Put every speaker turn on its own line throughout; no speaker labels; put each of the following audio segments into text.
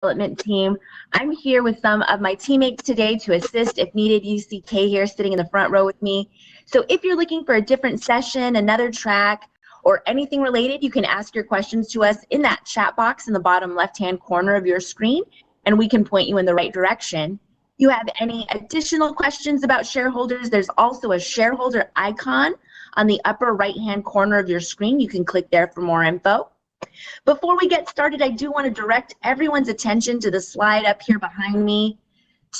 development team. I'm here with some of my teammates today to assist if needed. You see Kay here sitting in the front row with me. So if you're looking for a different session, another track, or anything related, you can ask your questions to us in that chat box in the bottom left-hand corner of your screen, and we can point you in the right direction. You have any additional questions about shareholders, there's also a shareholder icon on the upper right-hand corner of your screen. You can click there for more info. Before we get started, I do want to direct everyone's attention to the slide up here behind me.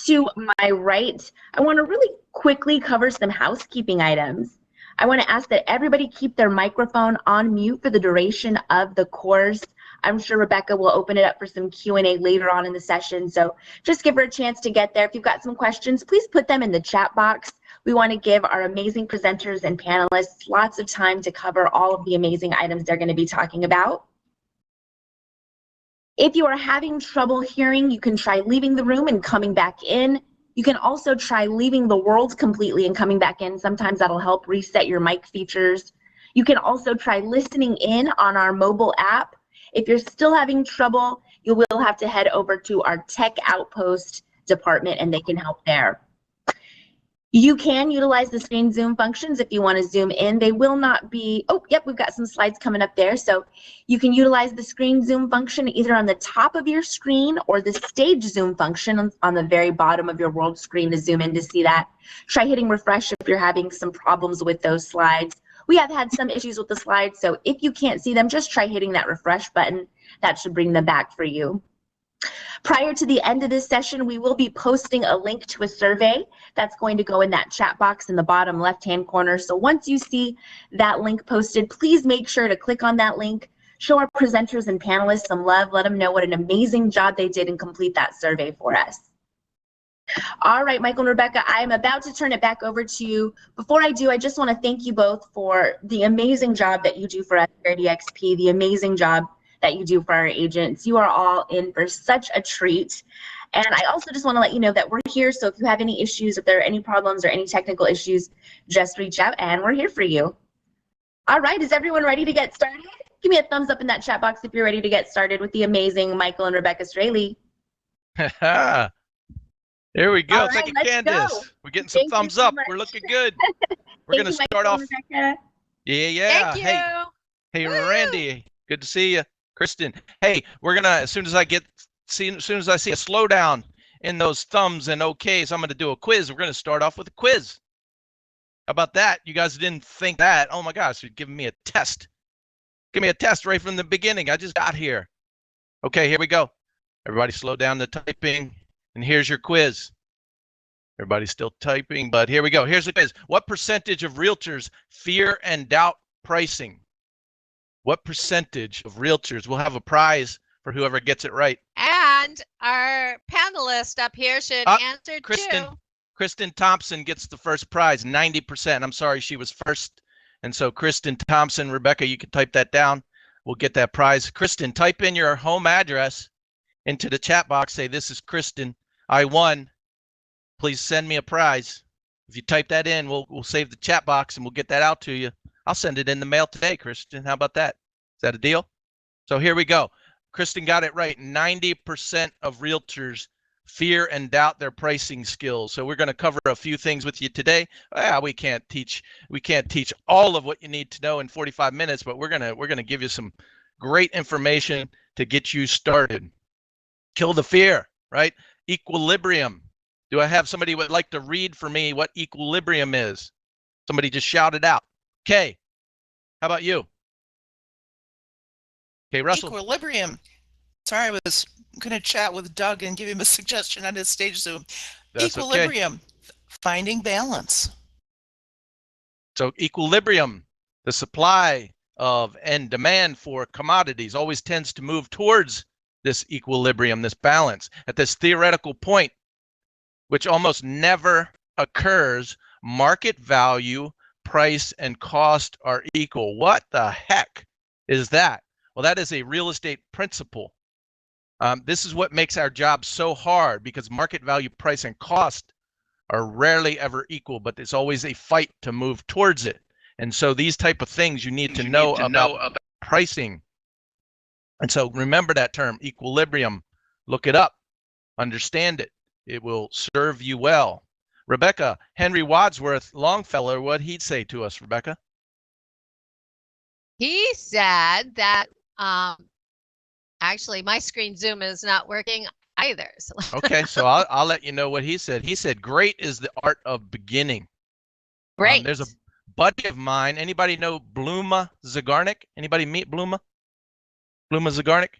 To my right, I want to really quickly cover some housekeeping items. I want to ask that everybody keep their microphone on mute for the duration of the course. I'm sure Rebecca will open it up for some Q&A later on in the session, so just give her a chance to get there. If you've got some questions, please put them in the chat box. We want to give our amazing presenters and panelists lots of time to cover all of the amazing items they're going to be talking about. If you are having trouble hearing, you can try leaving the room and coming back in. You can also try leaving the world completely and coming back in. Sometimes that'll help reset your mic features. You can also try listening in on our mobile app. If you're still having trouble, you will have to head over to our Tech Outpost department and they can help there. You can utilize the screen zoom functions if you want to zoom in. They will not be, oh, yep, we've got some slides coming up there. So you can utilize the screen zoom function either on the top of your screen or the stage zoom function on the very bottom of your world screen to zoom in to see that. Try hitting refresh if you're having some problems with those slides. We have had some issues with the slides, so if you can't see them, just try hitting that refresh button. That should bring them back for you. Prior to the end of this session, we will be posting a link to a survey that's going to go in that chat box in the bottom left-hand corner. So once you see that link posted, please make sure to click on that link, show our presenters and panelists some love, let them know what an amazing job they did and complete that survey for us. All right, Michael and Rebecca, I am about to turn it back over to you. Before I do, I just want to thank you both for the amazing job that you do for us here at EXP, the amazing job that you do for our agents. You are all in for such a treat. And I also just want to let you know that we're here, so if you have any issues, if there are any problems or any technical issues, just reach out and we're here for you. All right, is everyone ready to get started? Give me a thumbs up in that chat box if you're ready to get started with the amazing Michael and Rebecca Straley.
There we go.
Right,
Thank you, Candace.
go.
We're getting some thumbs up. We're looking good. We're going to start off. Yeah.
Thank you.
Hey, Randy. Good to see you. Kristen. Hey, we're going to, as soon as I see a slowdown in those thumbs and okays, I'm going to do a quiz. We're going to start off with a quiz. How about that? You guys didn't think that. Oh my gosh, you're giving me a test. Give me a test right from the beginning. I just got here. Okay, here we go. Everybody slow down the typing. And here's your quiz. Everybody's still typing, but here we go. Here's the quiz. What percentage of realtors fear and doubt pricing? What percentage of realtors will have a prize for whoever gets it right?
And our panelist up here should answer too.
Kristen Thompson gets the first prize, 90%. I'm sorry, she was first. And so Kristen Thompson, Rebecca, you can type that down. We'll get that prize. Kristen, type in your home address into the chat box. Say, this is Kristen. I won. Please send me a prize. If you type that in, we'll save the chat box and we'll get that out to you. I'll send it in the mail today, Kristen. How about that? Is that a deal? So here we go. Kristen got it right. 90% of realtors fear and doubt their pricing skills. So we're going to cover a few things with you today. We can't teach all of what you need to know in 45 minutes, but we're going to give you some great information to get you started. Kill the fear, right? Equilibrium. Do I have somebody who would like to read for me what equilibrium is? Somebody just shout it out. Okay. How about you? Okay, Russell.
Equilibrium. Sorry, I was going to chat with Doug and give him a suggestion on his stage Zoom.
That's
Equilibrium.
Okay.
Finding balance.
So equilibrium, the supply of and demand for commodities always tends to move towards this equilibrium, this balance, at this theoretical point, which almost never occurs. Market value, price, and cost are equal. What the heck is that? Well, that is a real estate principle. This is what makes our job so hard, because market value, price, and cost are rarely ever equal, but there's always a fight to move towards it. And so these type of things you need to know about pricing. And so remember that term, equilibrium. Look it up. Understand it. It will serve you well. Rebecca, Henry Wadsworth Longfellow, what'd he say to us, Rebecca?
He said that, actually my screen zoom is not working either. So.
Okay, so I'll let you know what he said. He said, great is the art of beginning.
Great.
There's a buddy of mine. Anybody know Bluma Zagarnik? Anybody meet Bluma? Bluma Zagarnik?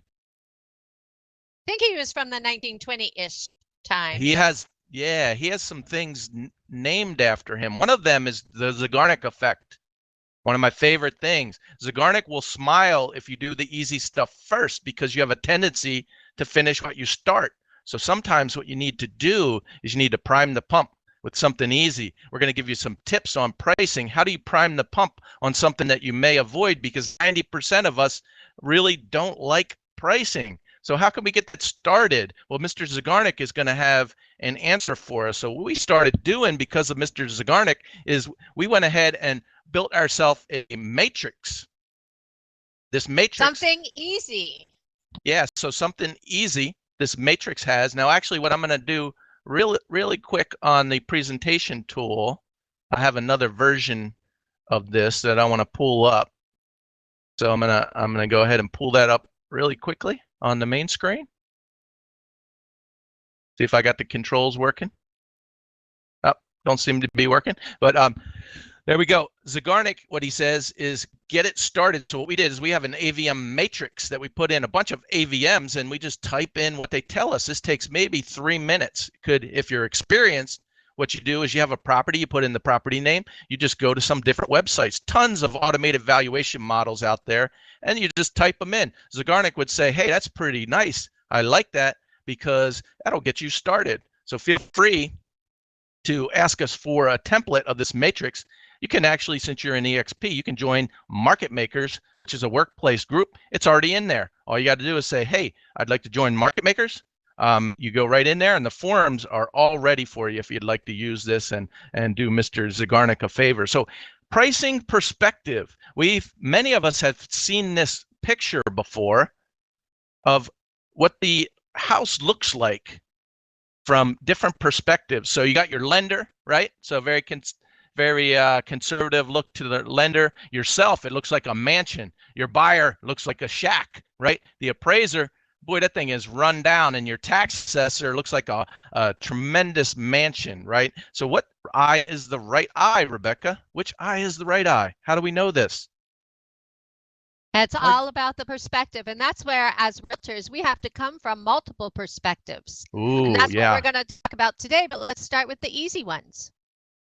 I think he was from the 1920-ish time.
He has some things named after him. One of them is the Zagarnik effect. One of my favorite things. Zagarnik will smile if you do the easy stuff first because you have a tendency to finish what you start. So sometimes what you need to do is you need to prime the pump with something easy. We're going to give you some tips on pricing. How do you prime the pump on something that you may avoid? Because 90% of us really don't like pricing. So how can we get that started? Well, Mr. Zagarnik is going to have an answer for us. So what we started doing because of Mr. Zagarnik is we went ahead and built ourselves a matrix. This matrix.
Something easy.
Yeah, so something easy this matrix has. Now, actually, what I'm going to do really quick on the presentation tool, I have another version of this that I want to pull up. So I'm gonna go ahead and pull that up really quickly on the main screen. See if I got the controls working. Oh, don't seem to be working, but there we go. Zagarnik, what he says is get it started. So what we did is we have an AVM matrix that we put in a bunch of AVMs and we just type in what they tell us. This takes maybe 3 minutes. If you're experienced, what you do is you have a property, you put in the property name, you just go to some different websites, tons of automated valuation models out there, and you just type them in. Zagarnik would say, hey, that's pretty nice. I like that because that'll get you started. So feel free to ask us for a template of this matrix. You can actually, since you're in EXP, you can join Market Makers, which is a workplace group. It's already in there. All you got to do is say, hey, I'd like to join Market Makers. You go right in there and the forums are all ready for you if you'd like to use this and do Mr. Zagarnik a favor. So pricing perspective. Many of us have seen this picture before of what the house looks like from different perspectives. So you got your lender, right? So very conservative look to the lender. Yourself, it looks like a mansion. Your buyer looks like a shack, right? The appraiser, boy, that thing is run down, and your tax assessor looks like a tremendous mansion, right? So what eye is the right eye, Rebecca? Which eye is the right eye? How do we know this?
It's all about the perspective, and that's where, as realtors, we have to come from multiple perspectives.
Ooh,
and that's
yeah.
what we're going to talk about today, but let's start with the easy ones.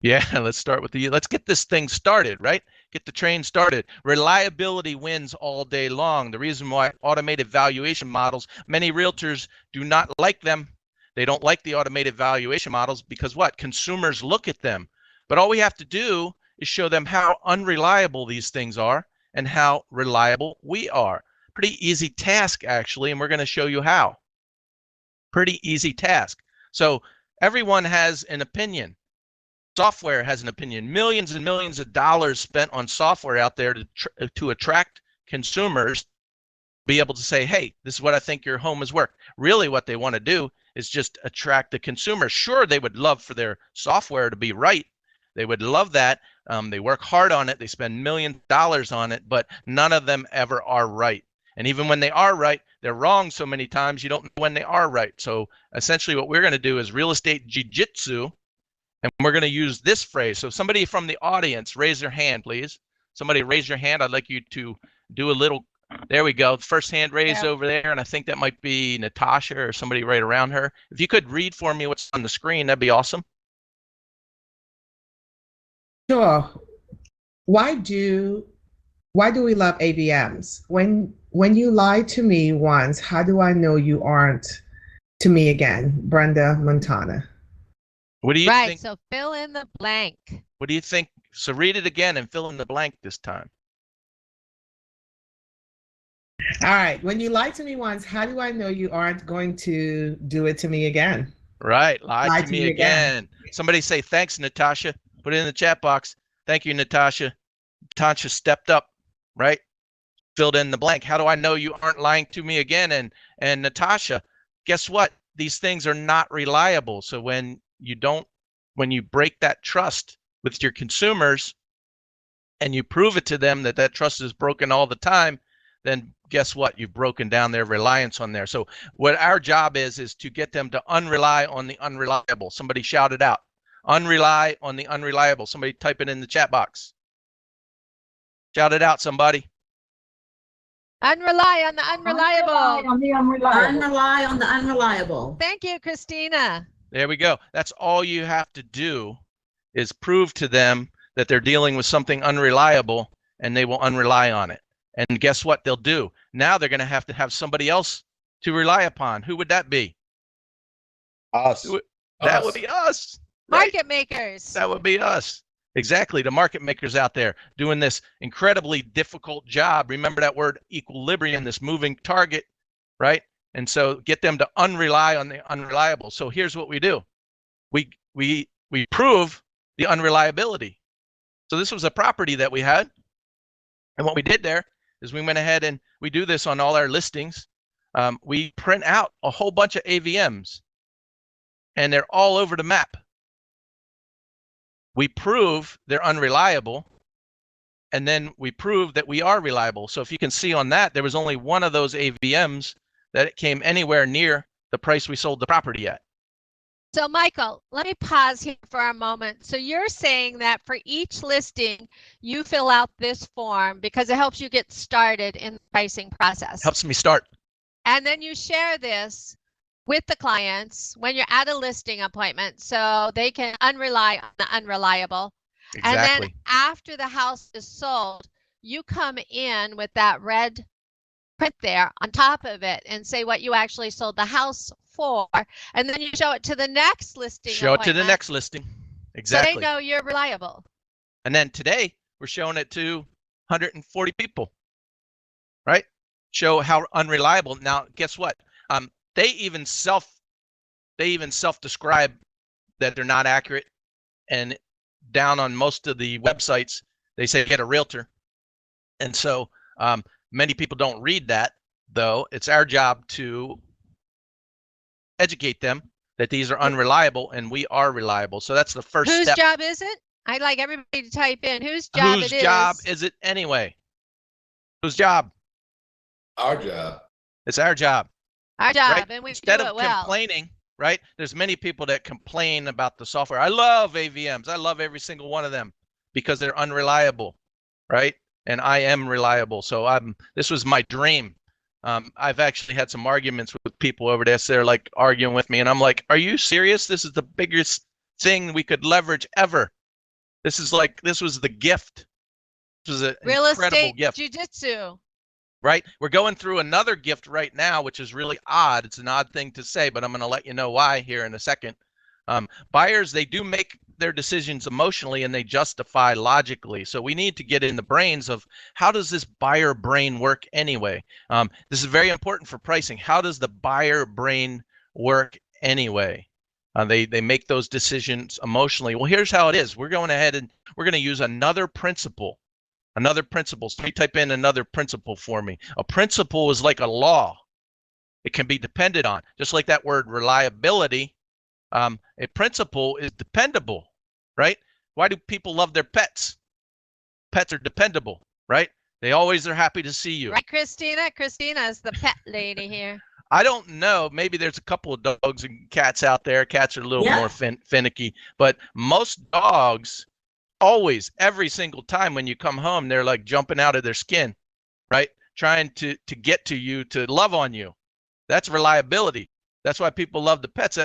Yeah, let's get this thing started, right? Get the train started. Reliability wins all day long. The reason why automated valuation models, many realtors do not like them. They don't like the automated valuation models because what? Consumers look at them. But all we have to do is show them how unreliable these things are and how reliable we are. Pretty easy task, actually, and we're going to show you how. Pretty easy task. So everyone has an opinion. Software has an opinion. Millions and millions of dollars spent on software out there to attract consumers, be able to say, hey, this is what I think your home is worth. Really what they want to do is just attract the consumer. Sure, they would love for their software to be right. They would love that. They work hard on it. They spend millions of dollars on it, but none of them ever are right. And even when they are right, they're wrong so many times you don't know when they are right. So essentially what we're going to do is real estate jiu-jitsu. And we're going to use this phrase. So somebody from the audience, raise their hand, please. Somebody raise your hand. I'd like you to do a little, there we go. First hand raised over there. And I think that might be Natasha or somebody right around her. If you could read for me what's on the screen, that'd be awesome.
Sure. Why do we love AVMs? When you lied to me once, how do I know you aren't to me again? Brenda Montana.
What do you think?
Right, so fill in the blank.
What do you think? So read it again and fill in the blank this time.
All right. When you lied to me once, how do I know you aren't going to do it to me again?
Right. Lie to me again. Somebody say, thanks, Natasha. Put it in the chat box. Thank you, Natasha. Natasha stepped up, right? Filled in the blank. How do I know you aren't lying to me again? And Natasha, guess what? These things are not reliable. So when you break that trust with your consumers and you prove it to them that that trust is broken all the time, then guess what? You've broken down their reliance on there. So what our job is to get them to unrely on the unreliable. Somebody shout it out. Unrely on the unreliable. Somebody type it in the chat box. Shout it out, somebody.
Unrely on the unreliable.
Unrely on the unreliable.
Thank you, Christina.
There we go. That's all you have to do is prove to them that they're dealing with something unreliable, and they will unrely on it. And guess what they'll do? Now they're going to have somebody else to rely upon. Who would that be?
Us.
That would be us. Right?
Market makers.
That would be us. Exactly. The market makers out there doing this incredibly difficult job. Remember that word equilibrium, this moving target, right? And so get them to unrely on the unreliable. So here's what we do. We prove the unreliability. So this was a property that we had. And what we did there is we went ahead and we do this on all our listings. We print out a whole bunch of AVMs and they're all over the map. We prove they're unreliable, and then we prove that we are reliable. So if you can see on that, there was only one of those AVMs that came anywhere near the price we sold the property at.
So Michael, let me pause here for a moment. So you're saying that for each listing, you fill out this form because it helps you get started in the pricing process.
Helps me start.
And then you share this with the clients when you're at a listing appointment so they can unrely on the unreliable.
Exactly.
And then after the house is sold, you come in with that red print there on top of it and say what you actually sold the house for. And then you show it to the next listing.
Show it to the next listing. Exactly.
So they know you're reliable.
And then today we're showing it to 140 people, right? Show how unreliable. Now, guess what? They even self-describe that they're not accurate, and down on most of the websites they say get a realtor, and so many people don't read that. Though it's our job to educate them that these are unreliable and we are reliable. So that's the first step.
Whose job is it? I'd like everybody to type in whose job it is.
Whose job is it anyway? Whose job?
Our job.
It's our job.
Our job,
Right?
and we
Instead
do
of
it well.
complaining, right? There's many people that complain about the software. I love AVMs. I love every single one of them because they're unreliable, right? And I am reliable. So this was my dream. I've actually had some arguments with people over this. They're like arguing with me, and I'm like, are you serious? This is the biggest thing we could leverage ever. This was the gift. This was an
Real
incredible
estate
gift.
jiu-jitsu.
Right? We're going through another gift right now, which is really odd. It's an odd thing to say, but I'm going to let you know why here in a second. Buyers, they do make their decisions emotionally and they justify logically. So we need to get in the brains of how does this buyer brain work anyway? This is very important for pricing. How does the buyer brain work anyway? They make those decisions emotionally. Well, here's how it is. We're going ahead and we're going to use another principle. Another principle. So you type in another principle for me. A principle is like a law. It can be depended on. Just like that word reliability, a principle is dependable, right? Why do people love their pets? Pets are dependable, right? They always are happy to see you.
Right, Christina? Christina is the pet lady here.
I don't know. Maybe there's a couple of dogs and cats out there. Cats are a little more finicky, but most dogs always, every single time when you come home, they're like jumping out of their skin, right? Trying to get to you, to love on you. That's reliability. That's why people love the pets.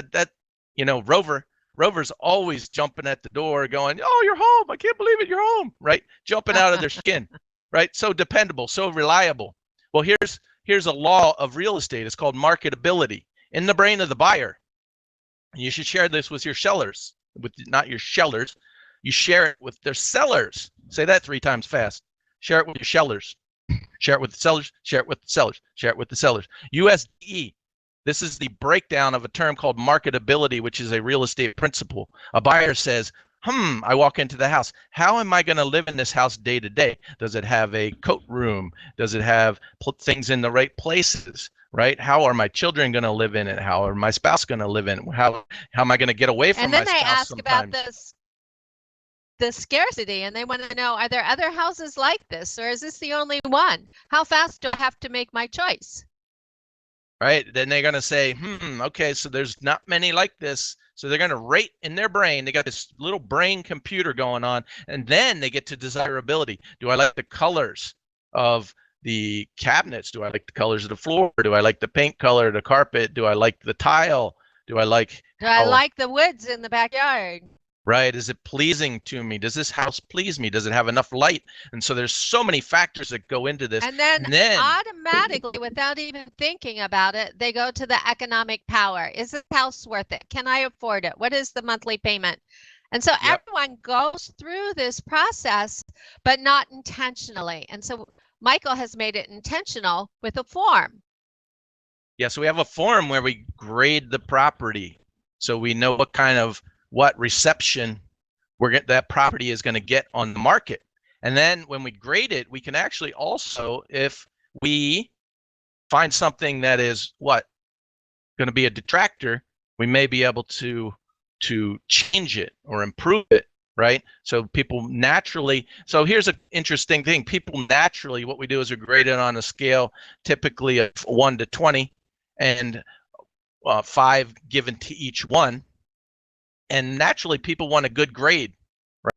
Rover's always jumping at the door going, oh, you're home. I can't believe it. You're home, right? Jumping out of their skin, right? So dependable, so reliable. Well, here's a law of real estate. It's called marketability in the brain of the buyer. And you should share this with your sellers, not your shellers. You share it with their sellers. Say that 3 times fast. Share it with your sellers. Share it with the sellers. Share it with the sellers. Share it with the sellers. USDE. This is the breakdown of a term called marketability, which is a real estate principle. A buyer says, I walk into the house. How am I going to live in this house day to day? Does it have a coat room? Does it have things in the right places? right? How are my children going to live in it? How are my spouse going to live in it? How am I going to get away from
And
my
then they
spouse
ask about
sometimes?
the scarcity, and they want to know, are there other houses like this, or is this the only one? How fast do I have to make my choice?
Right? Then they're going to say, okay, so there's not many like this. So they're going to rate in their brain. They got this little brain computer going on, and then they get to desirability. Do I like the colors of the cabinets? Do I like the colors of the floor? Do I like the paint color of the carpet? Do I like the tile? Do I like
The woods in the backyard?
Right? Is it pleasing to me? Does this house please me? Does it have enough light? And so there's so many factors that go into this.
And then automatically, without even thinking about it, they go to the economic power. Is this house worth it? Can I afford it? What is the monthly payment? And so everyone goes through this process, but not intentionally. And so Michael has made it intentional with a form.
Yeah, so we have a form where we grade the property. So we know what reception that property is going to get on the market. And then when we grade it, we can actually also, if we find something that is going to be a detractor, we may be able to change it or improve it, right? So people naturally, so here's an interesting thing. People naturally, what we do is we grade it on a scale typically of 1 to 20 and 5 given to each one. And naturally, people want a good grade,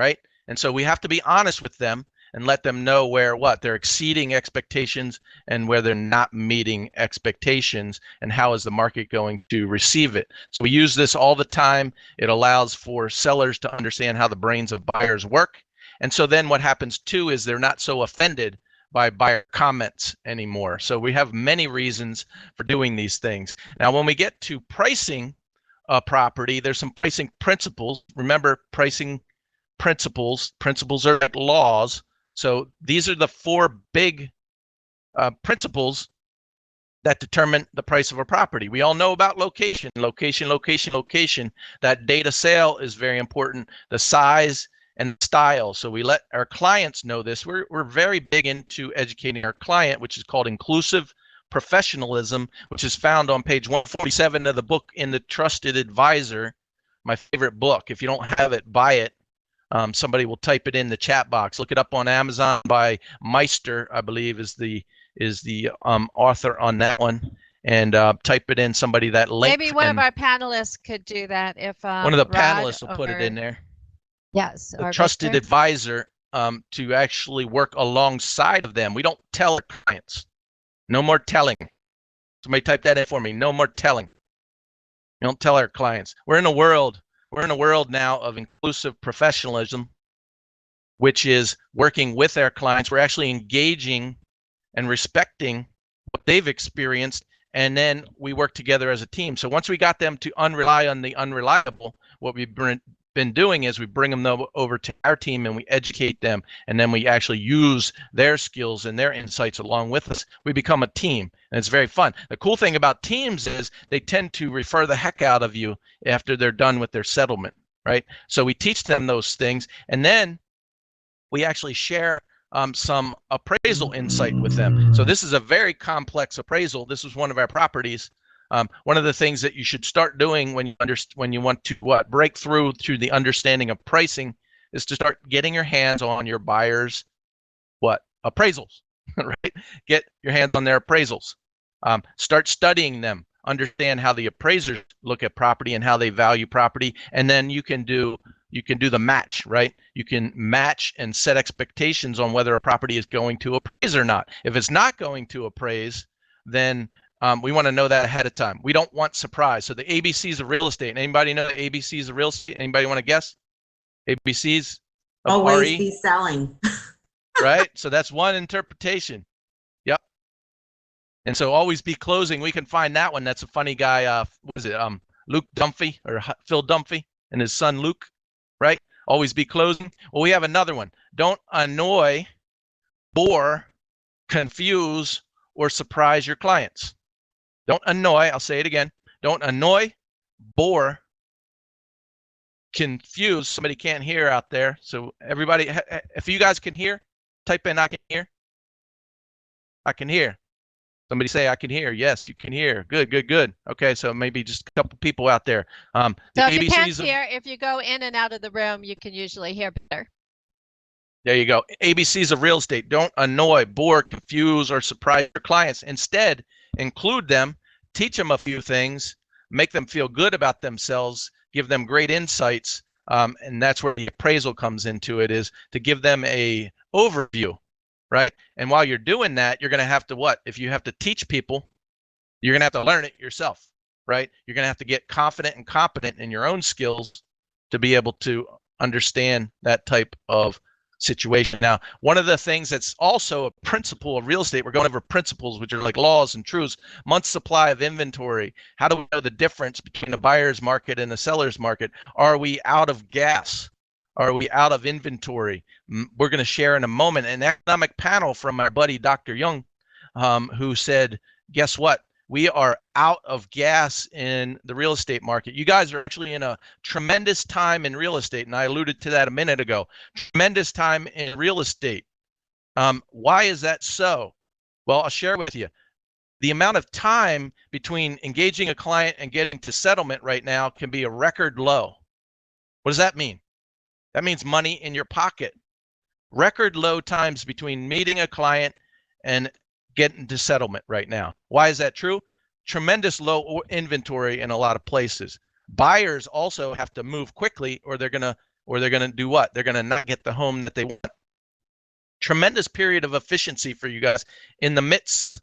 right? And so we have to be honest with them and let them know where they're exceeding expectations and where they're not meeting expectations, and how is the market going to receive it. So we use this all the time. It allows for sellers to understand how the brains of buyers work. And so then what happens too is they're not so offended by buyer comments anymore. So we have many reasons for doing these things. Now, when we get to pricing a property, there's some pricing principles. Remember, pricing principles are like laws. So these are the 4 big principles that determine the price of a property. We all know about location. That date of sale is very important. The size and style. So we let our clients know this. We're very big into educating our client, which is called inclusive professionalism, which is found on page 147 of the book In the Trusted Advisor, my favorite book. If you don't have it, buy it. Somebody will type it in the chat box. Look it up on Amazon by Meister, I believe is the author on that one, and type it in. Somebody that link.
Maybe one of our panelists could do that if
one of the
Rod
panelists will put it in there.
Yes,
the trusted
Victor.
advisor to actually work alongside of them. We don't tell our clients. No more telling. Somebody type that in for me. No more telling. We don't tell our clients. We're in a world now of inclusive professionalism, which is working with our clients. We're actually engaging and respecting what they've experienced, and then we work together as a team. So once we got them to rely on the unreliable, what we've been doing is we bring them over to our team and we educate them, and then we actually use their skills and their insights along with us. We become a team, and it's very fun. The cool thing about teams is they tend to refer the heck out of you after they're done with their settlement, right? So we teach them those things, and then we actually share some appraisal insight with them. So this is a very complex appraisal. This is one of our properties. One of the things that you should start doing when you want to break through to the understanding of pricing is to start getting your hands on your buyers' appraisals, right? Get your hands on their appraisals. Start studying them. Understand how the appraisers look at property and how they value property, and then you can do the match, right? You can match and set expectations on whether a property is going to appraise or not. If it's not going to appraise, then we want to know that ahead of time. We don't want surprise. So the ABCs of real estate. Anybody know the ABCs of real estate? Anybody want to guess? ABCs of
Always
RE?
be selling.
Right? So that's one interpretation. Yep. And so always be closing. We can find that one. That's a funny guy. What is it? Luke Dunphy or Phil Dunphy and his son Luke, right? Always be closing. Well, we have another one. Don't annoy, bore, confuse, or surprise your clients. Don't annoy. I'll say it again. Don't annoy, bore, confuse. Somebody can't hear out there. So everybody, if you guys can hear, type in I can hear. I can hear. Somebody say, I can hear. Yes, you can hear. Good, good, good. Okay, so maybe just a couple people out there. The
So if you can't
ABCs of,
hear, if you go in and out of the room, you can usually hear better.
there you go. ABCs of real estate. Don't annoy, bore, confuse, or surprise your clients. Instead, include them, teach them a few things, make them feel good about themselves, give them great insights. And that's where the appraisal comes into it, is to give them a overview, right? And while you're doing that, you're going to have to what? If you have to teach people, you're going to have to learn it yourself, right? You're going to have to get confident and competent in your own skills to be able to understand that type of situation. Now, one of the things that's also a principle of real estate, we're going over principles, which are like laws and truths. Month supply of inventory. How do we know the difference between a buyer's market and a seller's market? Are we out of gas? Are we out of inventory? We're going to share in a moment an economic panel from our buddy Dr. Young, who said, guess what? We are out of gas in the real estate market. You guys are actually in a tremendous time in real estate, and I alluded to that a minute ago. Tremendous time in real estate. Why is that so? Well, I'll share with you. The amount of time between engaging a client and getting to settlement right now can be a record low. What does that mean? That means money in your pocket. Record low times between meeting a client and getting to settlement right now. Why is that true? Tremendous low inventory in a lot of places. Buyers also have to move quickly, or they're gonna do what? They're gonna not get the home that they want. Tremendous period of efficiency for you guys in the midst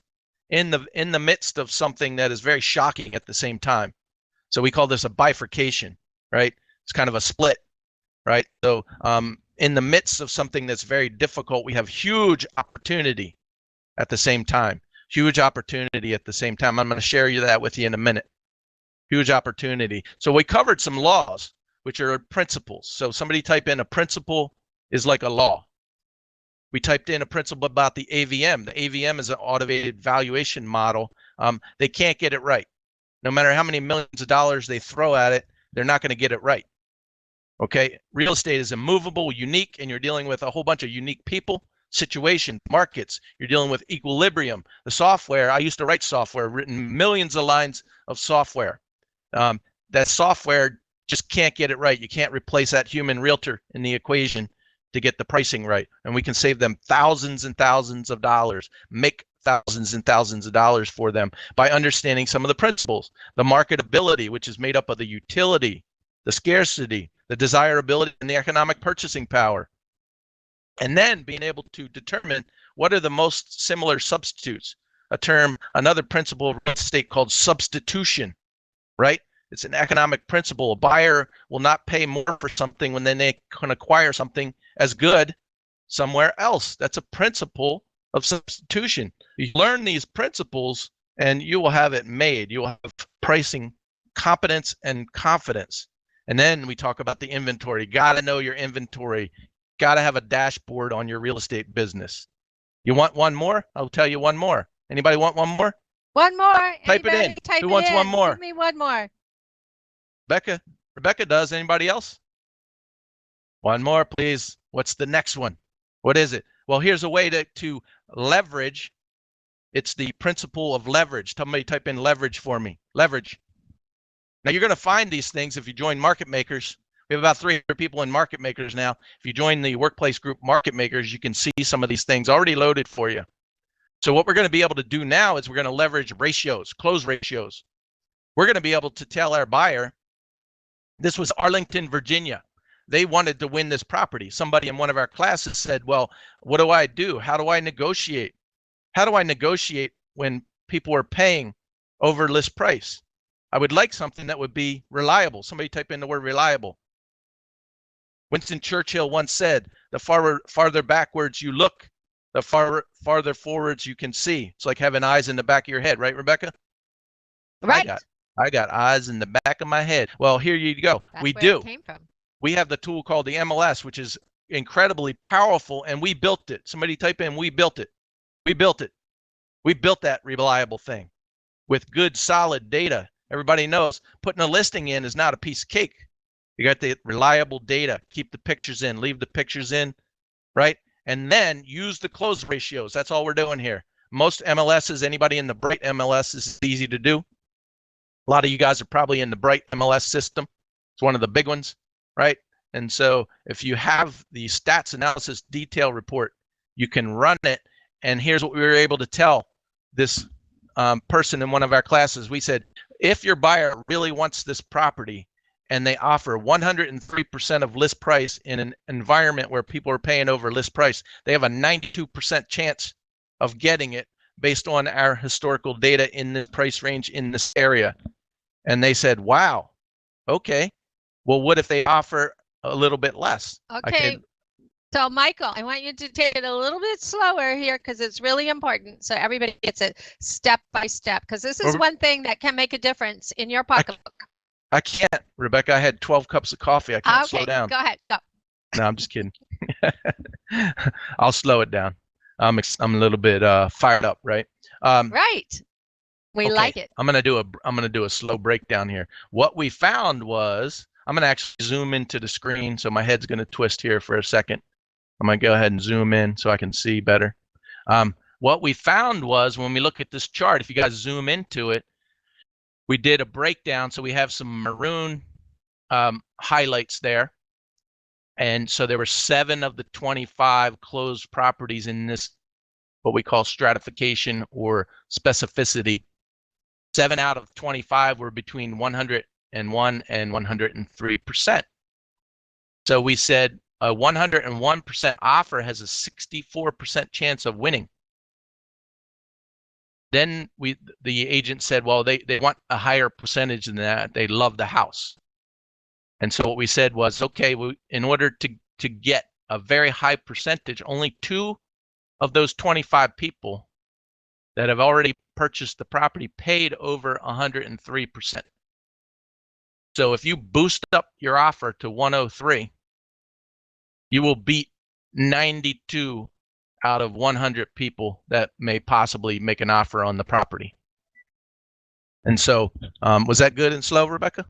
of something that is very shocking at the same time. So we call this a bifurcation, right? It's kind of a split, right? So in the midst of something that's very difficult, we have huge opportunity at the same time. Huge opportunity at the same time. I'm going to share that with you in a minute. Huge opportunity. So we covered some laws, which are principles. So somebody type in a principle is like a law. We typed in a principle about the AVM. The AVM is an automated valuation model. They can't get it right. No matter how many millions of dollars they throw at it, they're not going to get it right. Okay, real estate is immovable, unique, and you're dealing with a whole bunch of unique people, situation, markets. You're dealing with equilibrium. The software, I used to write software, written millions of lines of software. That software just can't get it right. You can't replace that human realtor in the equation to get the pricing right. And we can save them thousands and thousands of dollars, make thousands and thousands of dollars for them by understanding some of the principles. The marketability, which is made up of the utility, the scarcity, the desirability, and the economic purchasing power. And then being able to determine what are the most similar substitutes, another principle of real estate called substitution, right? It's an economic principle. A buyer will not pay more for something when they can acquire something as good somewhere else. That's a principle of substitution. You learn these principles and you will have it made. You will have pricing competence and confidence. And then we talk about the inventory. Got to know your inventory. Got to have a dashboard on your real estate business. You want one more? I'll tell you one more. Anybody want one more?
One more.
Type it in. Who wants one more?
Give me one more.
Rebecca does. Anybody else? One more, please. What's the next one? What is it? Well, here's a way to leverage. It's the principle of leverage. Somebody type in leverage for me. Leverage. Now you're going to find these things if you join Market Makers. We have about 300 people in Market Makers now. If you join the workplace group Market Makers, you can see some of these things already loaded for you. So what we're going to be able to do now is we're going to leverage ratios, close ratios. We're going to be able to tell our buyer, this was Arlington, Virginia. They wanted to win this property. Somebody in one of our classes said, well, what do I do? How do I negotiate? How do I negotiate when people are paying over list price? I would like something that would be reliable. Somebody type in the word reliable. Winston Churchill once said, the farther backwards you look, the farther forwards you can see. It's like having eyes in the back of your head, right, Rebecca?
Right.
I got eyes in the back of my head. Well, here you go.
That's
we
where
do.
It came from.
We have the tool called the MLS, which is incredibly powerful, and we built it. Somebody type in, we built it. We built it. We built that reliable thing with good, solid data. Everybody knows putting a listing in is not a piece of cake. You got the reliable data. Keep the pictures in, leave the pictures in, right? And then use the close ratios. That's all we're doing here. most MLSs, anybody in the Bright MLS is easy to do. A lot of you guys are probably in the Bright MLS system. It's one of the big ones, right? And so if you have the stats analysis detail report, you can run it. And here's what we were able to tell this person in one of our classes. We said, if your buyer really wants this property and they offer 103% of list price in an environment where people are paying over list price, they have a 92% chance of getting it based on our historical data in the price range in this area. And they said, wow, okay, well, what if they offer a little bit less?
Okay. So Michael, I want you to take it a little bit slower here because it's really important. So everybody gets it step by step, because this is one thing that can make a difference in your pocketbook.
I can't, Rebecca. I had 12 cups of coffee. I can't slow down.
Go ahead. Go.
No, I'm just kidding. I'll slow it down. I'm a little bit fired up, right?
Right. We like it.
I'm gonna do a slow breakdown here. What we found was, I'm gonna actually zoom into the screen, so my head's gonna twist here for a second. I'm gonna go ahead and zoom in so I can see better. What we found was, when we look at this chart, if you guys zoom into it, we did a breakdown. So we have some maroon highlights there. And so there were 7 of the 25 closed properties in this, what we call stratification or specificity. 7 out of 25 were between 101 and 103%. So we said a 101% offer has a 64% chance of winning. Then the agent said, well, they want a higher percentage than that. They love the house. And so what we said was, okay, in order to get a very high percentage, only 2 of those 25 people that have already purchased the property paid over 103%. So if you boost up your offer to 103, you will beat 92 out of 100 people that may possibly make an offer on the property. And so, was that good and slow, Rebecca?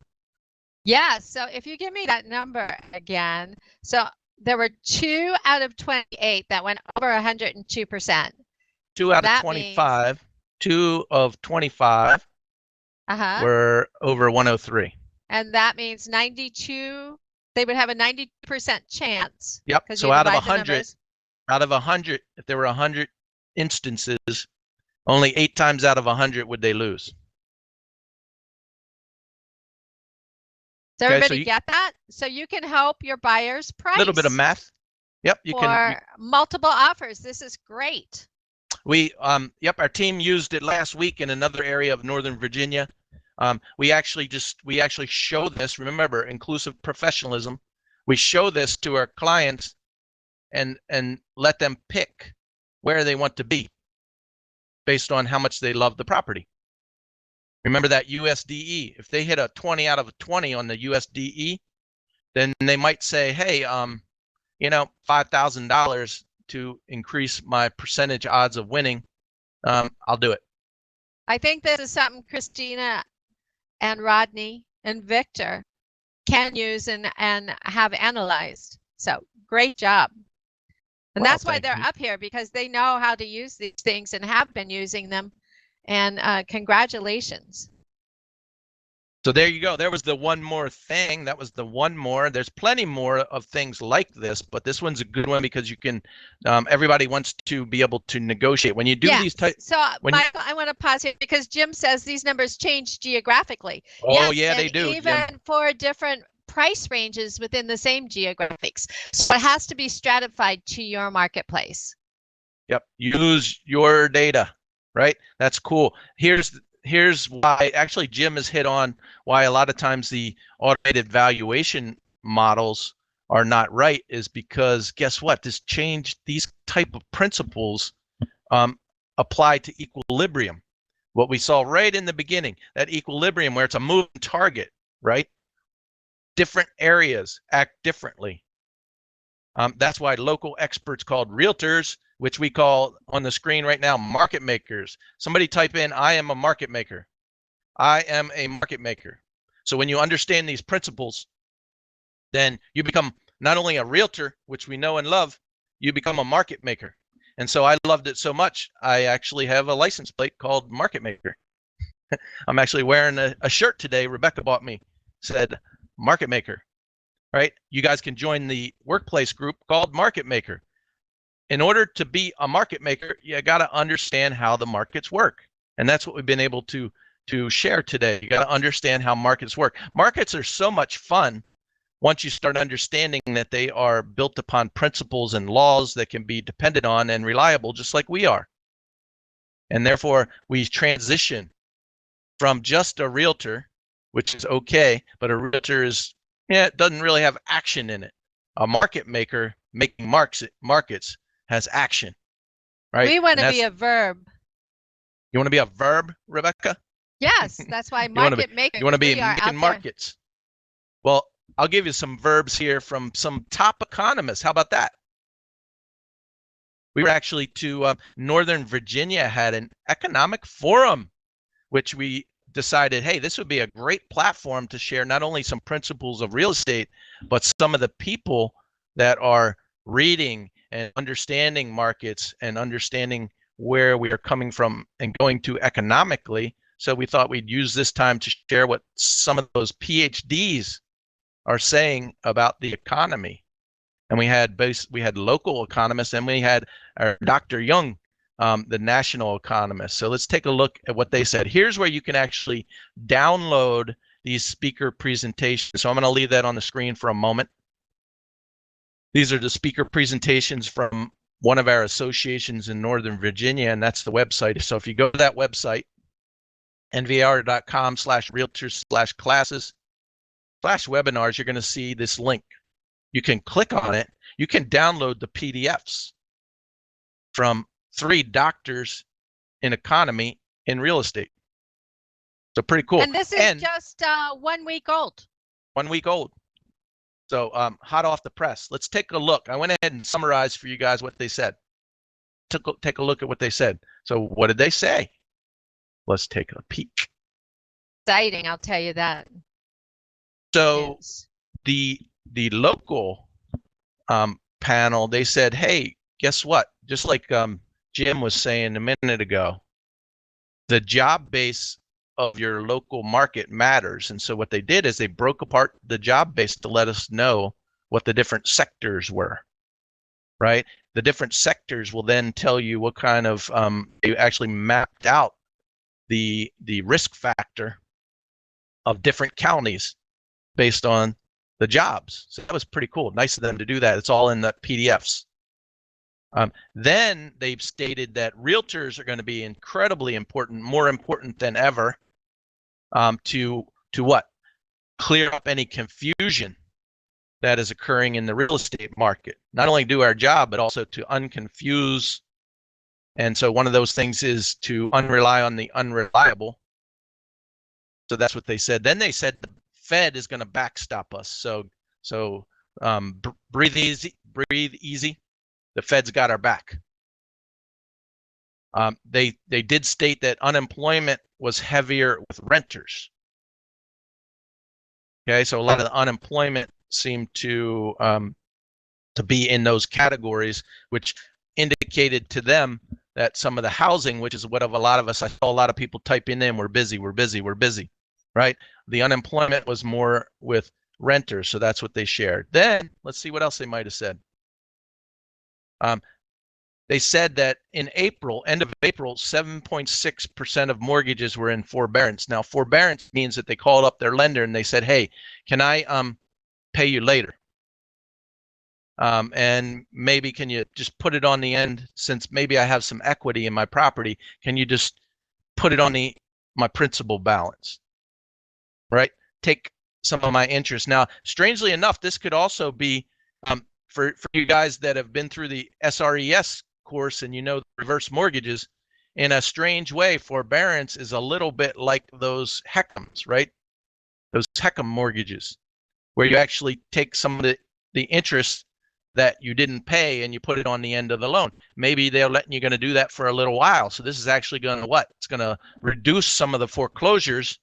Yeah. So if you give me that number again, so there were 2 out of 28 that went over 102%.
2 out of 25. 2 of 25 were over 103.
And that means 92. They would have a 90% chance.
Yep. So out of 100, if there were 100 instances, only 8 times out of 100 would they lose.
Does everybody get that? So you can help your buyers price.
A little bit of math. Yep. You can.
Multiple offers. This is great.
Our team used it last week in another area of Northern Virginia. We actually show this. Remember, inclusive professionalism. We show this to our clients and let them pick where they want to be based on how much they love the property. Remember that USDE. If they hit a 20 out of 20 on the USDE, then they might say, hey, $5,000 to increase my percentage odds of winning. I'll do it.
I think this is something Christina and Rodney and Victor can use and have analyzed. So great job. And that's why they're up here, because they know how to use these things and have been using them. And congratulations.
So there you go. There was the one more thing. That was the one more. There's plenty more of things like this, but this one's a good one because you can, everybody wants to be able to negotiate. When you do these types.
So Michael, I want to pause here because Jim says these numbers change geographically.
Oh, yeah, they do.
Even for different price ranges within the same geographics. So it has to be stratified to your marketplace.
Yep. Use your data, right? That's cool. Here's why, actually Jim has hit on why a lot of times the automated valuation models are not right, is because guess what? These type of principles apply to equilibrium. What we saw right in the beginning, that equilibrium where it's a moving target, right? Different areas act differently. That's why local experts called realtors, which we call on the screen right now, market makers. Somebody type in, I am a market maker. I am a market maker. So when you understand these principles, then you become not only a realtor, which we know and love, you become a market maker. And so I loved it so much, I actually have a license plate called Market Maker. I'm actually wearing a shirt today Rebecca bought me, said Market Maker, right? You guys can join the workplace group called Market Maker. In order to be a market maker, you got to understand how the markets work. And that's what we've been able to share today. You got to understand how markets work. Markets are so much fun once you start understanding that they are built upon principles and laws that can be depended on and reliable, just like we are. And therefore, we transition from just a realtor, which is okay, but a realtor is, it doesn't really have action in it. A market maker making markets has action, right?
We want to be a verb.
You want to be a verb, Rebecca?
Yes, that's why
You wanna
market makers.
You want to be
we are
making
out
markets. Well, I'll give you some verbs here from some top economists. How about that? We were actually to Northern Virginia, had an economic forum, which we decided, hey, this would be a great platform to share not only some principles of real estate, but some of the people that are reading and understanding markets and understanding where we are coming from and going to economically. So we thought we'd use this time to share what some of those PhDs are saying about the economy. And we had local economists, and we had our Dr. Young, the national economist. So let's take a look at what they said. Here's where you can actually download these speaker presentations. So I'm going to leave that on the screen for a moment. These are the speaker presentations from one of our associations in Northern Virginia, and that's the website. So if you go to that website, nvr.com/realtors/classes/webinars, you're going to see this link. You can click on it. You can download the PDFs from 3 doctors in economy in real estate. So pretty cool.
And this is just 1 week old.
1 week old. So hot off the press. Let's take a look. I went ahead and summarized for you guys what they said. Take a look at what they said. So what did they say? Let's take a peek.
Exciting, I'll tell you that.
So the local panel, they said, hey, guess what? Just like Jim was saying a minute ago, the job base of your local market matters. And so what they did is they broke apart the job base to let us know what the different sectors were, right? The different sectors will then tell you what kind of, they actually mapped out the risk factor of different counties based on the jobs. So that was pretty cool. Nice of them to do that. It's all in the PDFs. Then they've stated that realtors are going to be incredibly important, more important than ever, to what? Clear up any confusion that is occurring in the real estate market. Not only do our job, but also to unconfuse. And so one of those things is to unrely on the unreliable. So that's what they said. Then they said the Fed is going to backstop us. So breathe easy. The Fed's got our back. They did state that unemployment was heavier with renters. Okay, so a lot of the unemployment seemed to be in those categories, which indicated to them that some of the housing, which is what of a lot of us, I saw a lot of people typing in, we're busy, right? The unemployment was more with renters, so that's what they shared. Then let's see what else they might have said. They said that in April, end of April, 7.6% of mortgages were in forbearance. Now, forbearance means that they called up their lender and they said, hey, can I pay you later? And maybe can you just put it on the end, since maybe I have some equity in my property, can you just put it on my principal balance, right? Take some of my interest. Now, strangely enough, this could also be for you guys that have been through the SRES course and you know the reverse mortgages. In a strange way, forbearance is a little bit like those HECMs, right? Those HECM mortgages, where you actually take some of the interest that you didn't pay and you put it on the end of the loan. Maybe they're letting you going to do that for a little while. So this is actually going to what? It's going to reduce some of the foreclosures,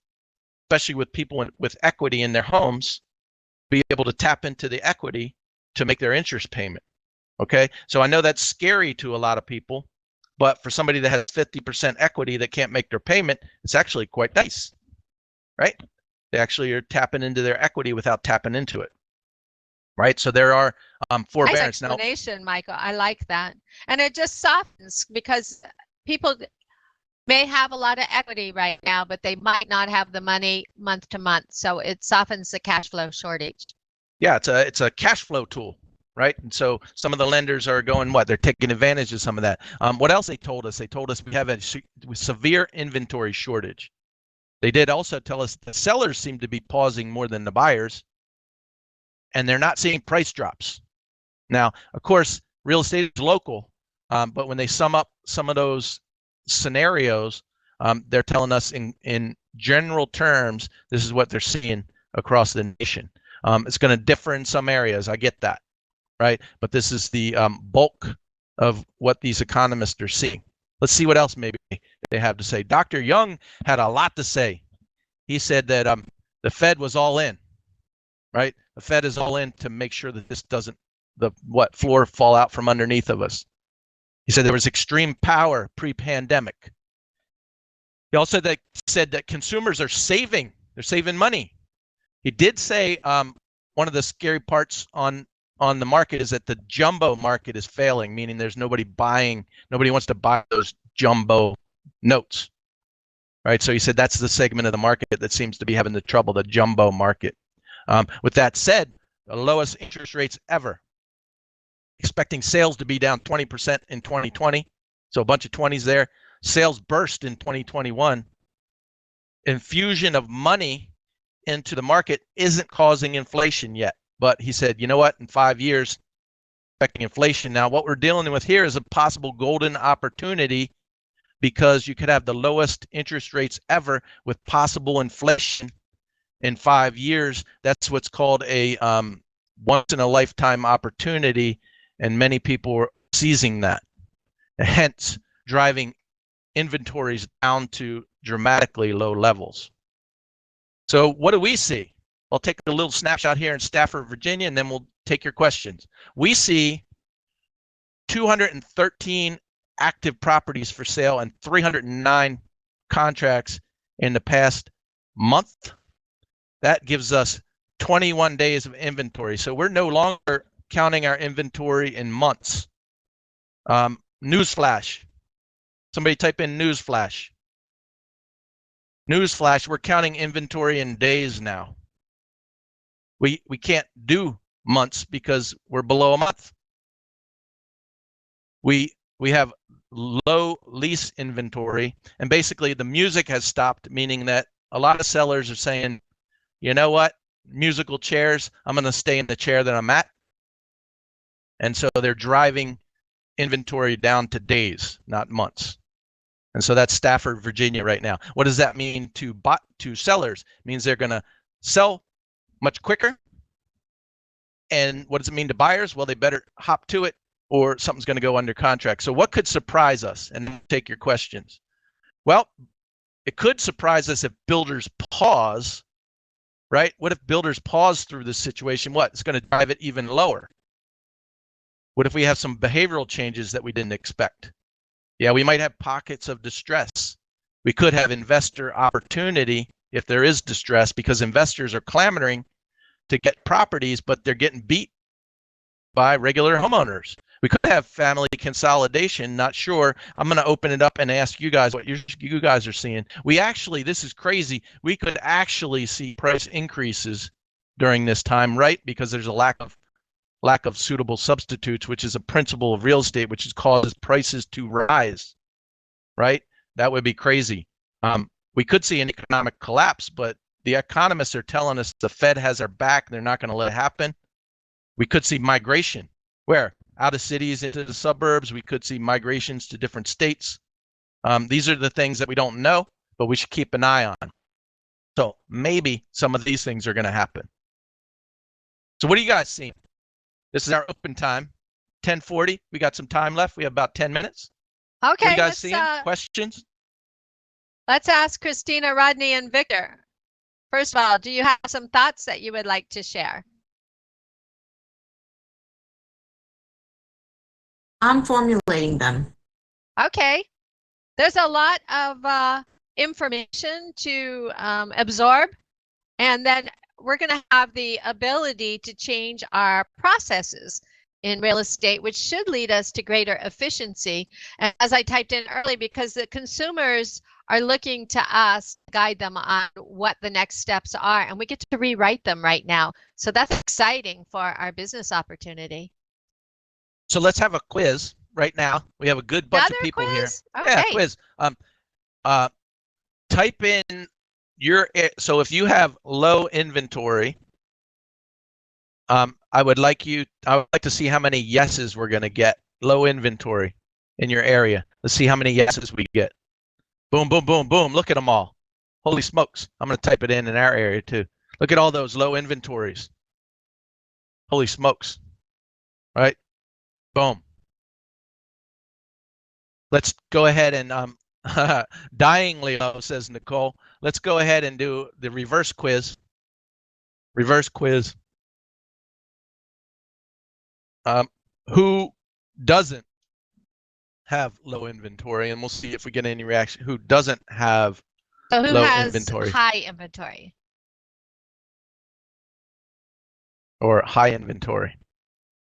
especially with people with equity in their homes, be able to tap into the equity to make their interest payment. Okay, so I know that's scary to a lot of people, but for somebody that has 50% equity that can't make their payment, it's actually quite nice, right? They actually are tapping into their equity without tapping into it, right? So there are forbearance.
Nice explanation, Michael. I like that. And it just softens because people may have a lot of equity right now, but they might not have the money month to month. So it softens the cash flow shortage.
Yeah, it's a cash flow tool, right? And so some of the lenders are going, what? They're taking advantage of some of that. What else they told us? They told us we have a severe inventory shortage. They did also tell us the sellers seem to be pausing more than the buyers, and they're not seeing price drops. Now, of course, real estate is local, but when they sum up some of those scenarios, they're telling us in general terms, this is what they're seeing across the nation. It's going to differ in some areas. I get that, right? But this is the bulk of what these economists are seeing. Let's see what else maybe they have to say. Dr. Young had a lot to say. He said that the Fed was all in, right? The Fed is all in to make sure that this doesn't, floor fall out from underneath of us. He said there was extreme power pre-pandemic. He also said that consumers are saving. They're saving money. He did say one of the scary parts on the market is that the jumbo market is failing, meaning there's nobody wants to buy those jumbo notes, right? So he said that's the segment of the market that seems to be having the trouble, the jumbo market. With that said, the lowest interest rates ever. Expecting sales to be down 20% in 2020. So a bunch of 20s there. Sales burst in 2021. Infusion of money into the market isn't causing inflation yet. But he said, you know what? In 5 years, expecting inflation. Now, what we're dealing with here is a possible golden opportunity because you could have the lowest interest rates ever with possible inflation in 5 years. That's what's called a once in a lifetime opportunity. And many people are seizing that, hence driving inventories down to dramatically low levels. So what do we see? I'll take a little snapshot here in Stafford, Virginia, and then we'll take your questions. We see 213 active properties for sale and 309 contracts in the past month. That gives us 21 days of inventory. So we're no longer counting our inventory in months. Newsflash. Somebody type in newsflash. Newsflash, we're counting inventory in days now. We can't do months because we're below a month. We have low lease inventory, and basically the music has stopped, meaning that a lot of sellers are saying, you know what, musical chairs, I'm going to stay in the chair that I'm at. And so they're driving inventory down to days, not months. And so that's Stafford, Virginia right now. What does that mean to sellers? It means they're going to sell much quicker. And what does it mean to buyers? Well, they better hop to it or something's going to go under contract. So what could surprise us? And take your questions. Well, it could surprise us if builders pause, right? What if builders pause through this situation? What? It's going to drive it even lower. What if we have some behavioral changes that we didn't expect? Yeah, we might have pockets of distress. We could have investor opportunity if there is distress because investors are clamoring to get properties, but they're getting beat by regular homeowners. We could have family consolidation, not sure. I'm going to open it up and ask you guys what you guys are seeing. We actually, this is crazy, we could actually see price increases during this time, right? Because there's a lack of suitable substitutes, which is a principle of real estate, which causes prices to rise, right? That would be crazy. We could see an economic collapse, but the economists are telling us the Fed has our back. They're not going to let it happen. We could see migration. Where? Out of cities into the suburbs. We could see migrations to different states. These are the things that we don't know, but we should keep an eye on. So maybe some of these things are going to happen. So what do you guys see? This is our open time, 10:40. We got some time left. We have about 10 minutes.
Okay.
What are you guys seeing? Questions?
Let's ask Christina, Rodney, and Victor. First of all, do you have some thoughts that you would like to share?
I'm formulating them.
Okay. There's a lot of information to absorb, and then we're going to have the ability to change our processes in real estate, which should lead us to greater efficiency. And as I typed in early, because the consumers are looking to us to guide them on what the next steps are, and we get to rewrite them right now. So that's exciting for our business opportunity.
So let's have a quiz right now. We have a good bunch of people
quiz?
here.
Okay.
Yeah, quiz. Type in so if you have low inventory, I would like to see how many yeses we're going to get. Low inventory in your area. Let's see how many yeses we get. Boom, boom, boom, boom. Look at them all. Holy smokes. I'm going to type it in our area too. Look at all those low inventories. Holy smokes. Right? Boom. Let's go ahead and dyingly low, says Nicole. Let's go ahead and do the reverse quiz. Reverse quiz. Who doesn't have low inventory? And we'll see if we get any reaction. Who doesn't have low inventory?
High inventory?
Or high inventory?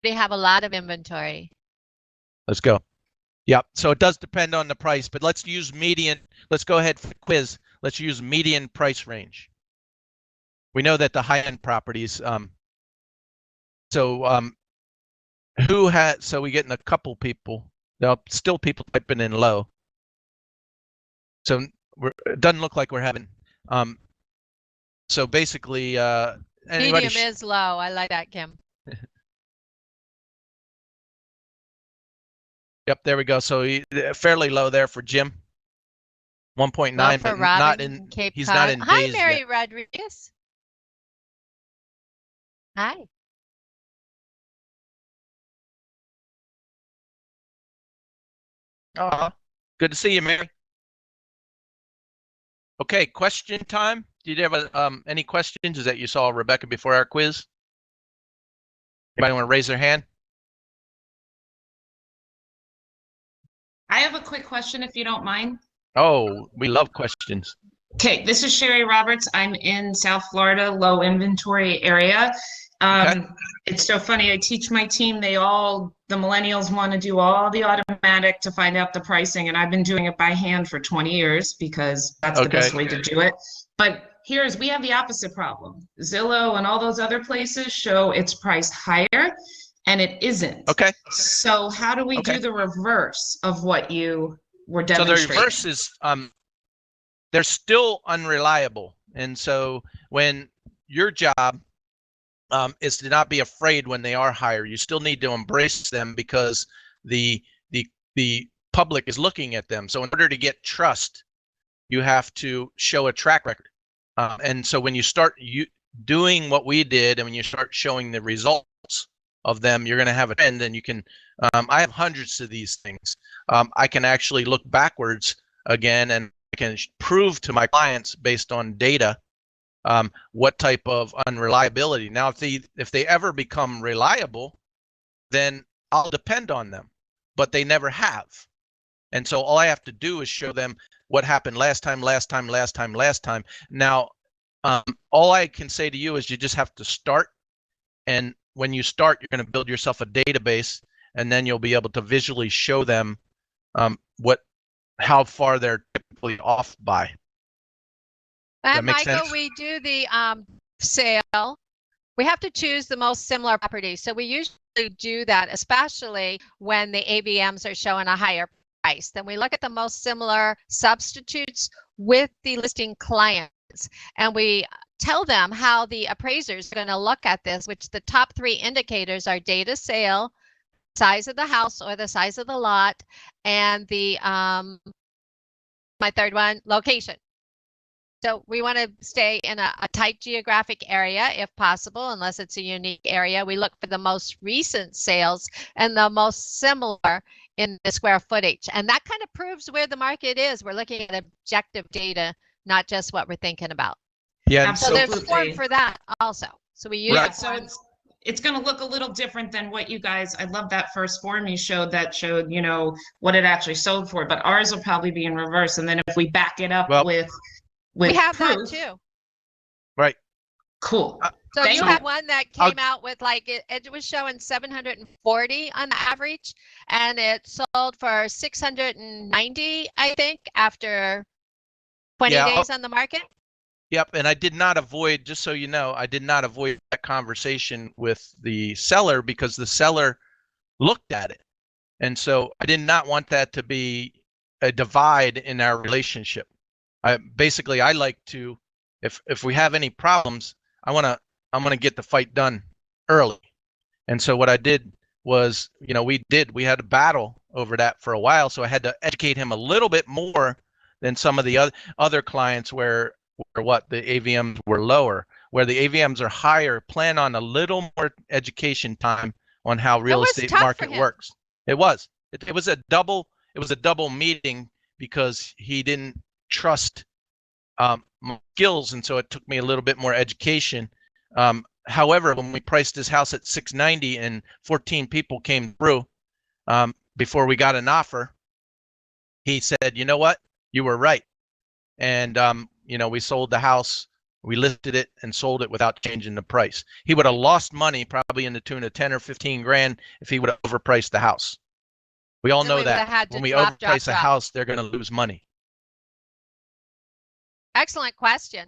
They have a lot of inventory.
Let's go. Yep. So it does depend on the price, but let's use median. Let's go ahead for the quiz. Let's use median price range. We know that the high-end properties. Who had? So we're getting a couple people. There still people typing in low. So it doesn't look like we're having. So basically, anybody.
Medium is low. I like that, Kim.
Yep, there we go. So fairly low there for Jim. 1.9, but not in
Cape
he's
Cod.
not in
Hi,
days
Mary
yet.
Rodriguez. Hi.
Good to see you, Mary. Okay, question time. Did you have any questions that you saw, Rebecca, before our quiz? Anybody want to raise their hand?
I have a quick question, if you don't mind.
Oh, we love questions.
Okay, this is Sherry Roberts. I'm in South Florida, low inventory area.
Okay.
It's so funny. I teach my team. The millennials want to do all the automatic to find out the pricing, and I've been doing it by hand for 20 years because that's the best way to do it. But we have the opposite problem. Zillow and all those other places show it's priced higher, and it isn't.
Okay.
So how do we do the reverse of what you were demonstrating?
So the reverse is they're still unreliable, and so when your job is to not be afraid when they are higher, you still need to embrace them because the public is looking at them. So in order to get trust, you have to show a track record. And so when you start doing what we did, and when you start showing the results of them, you're going to have a trend, and you can. I have hundreds of these things. I can actually look backwards again, and I can prove to my clients based on data what type of unreliability. Now, if they ever become reliable, then I'll depend on them, but they never have. And so all I have to do is show them what happened last time. Now, all I can say to you is you just have to start. And when you start, you're going to build yourself a database, and then you'll be able to visually show them how far they're typically off by.
And Michael, we do the sale. We have to choose the most similar property. So we usually do that, especially when the AVMs are showing a higher price. Then we look at the most similar substitutes with the listing clients. And we tell them how the appraisers are going to look at this, which the top 3 indicators are data sale, size of the house or the size of the lot, and the my third one, location. So we want to stay in a tight geographic area if possible, unless it's a unique area. We look for the most recent sales and the most similar in the square footage. And that kind of proves where the market is. We're looking at objective data, not just what we're thinking about.
Yeah.
So there's form for that also. So we use
it's going to look a little different than what you guys, I love that first form you showed that showed, you know, what it actually sold for, but ours will probably be in reverse. And then if we back it up with
we have
proof,
that too.
Right.
Cool.
So you had one that came out with like, it was showing 740 on the average, and it sold for 690, I think, after 20 days on the market.
Yep, and I did not avoid, just so you know, I did not avoid that conversation with the seller because the seller looked at it. And so I did not want that to be a divide in our relationship. I like to, if we have any problems, I'm gonna get the fight done early. And so what I did was, you know, we had a battle over that for a while. So I had to educate him a little bit more than some of the other clients where the AVMs were lower. Where the AVMs are higher, plan on a little more education time on how real estate market works. It was a double meeting because he didn't trust my skills, and so it took me a little bit more education. However, when we priced his house at 690 and 14 people came through before we got an offer, he said, "You know what? You were right." And you know, we sold the house, we listed it and sold it without changing the price. He would have lost money probably in the tune of 10 or 15 grand if he would have overpriced the house. We all know that when we overprice a house, they're going to lose money.
Excellent question.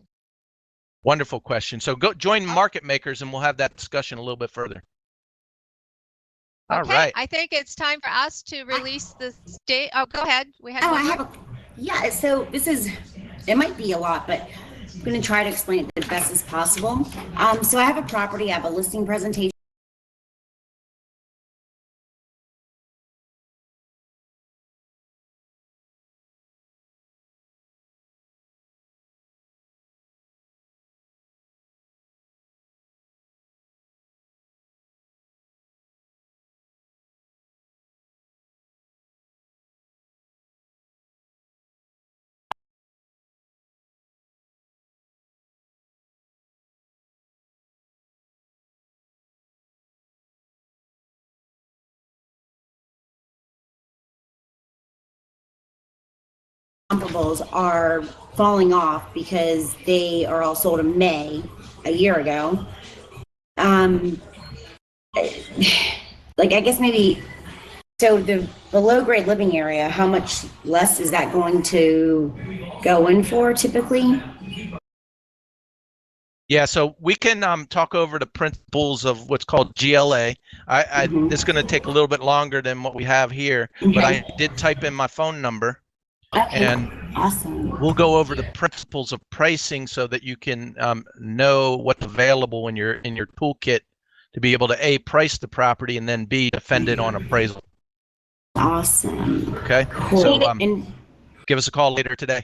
Wonderful question. So go join Market Makers and we'll have that discussion a little bit further. All right.
I think it's time for us to release the state. Oh, go ahead.
Yeah, so it might be a lot, but I'm going to try to explain it the best as possible. So I have a property, I have a listing presentation. Comparables are falling off because they are all sold in May a year ago. Like I guess maybe so the low grade living area, how much less is that going to go in for typically?
Yeah, so we can talk over the principles of what's called GLA. It's going to take a little bit longer than what we have here, but I did type in my phone number.
Okay.
And
awesome.
We'll go over the principles of pricing so that you can know what's available when you're in your toolkit to be able to A, price the property, and then B, defend it on appraisal.
Awesome.
Okay.
Cool.
So give us a call later today.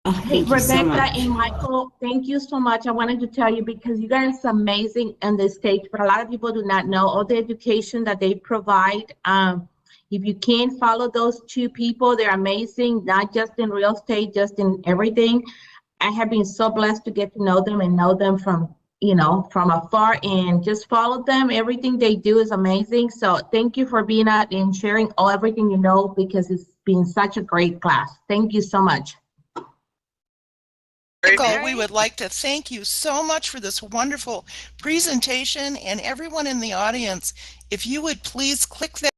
Oh, thank you so
Rebecca
much.
and Michael, thank you so much. I wanted to tell you because you guys are amazing on this stage, but a lot of people do not know all the education that they provide. If you can follow those two people, they're amazing, not just in real estate, just in everything. I have been so blessed to get to know them and know them from, you know, from afar and just follow them. Everything they do is amazing. So thank you for being out and sharing everything you know, because it's been such a great class. Thank you so much.
Michael, we would like to thank you so much for this wonderful presentation, and everyone in the audience, if you would please click that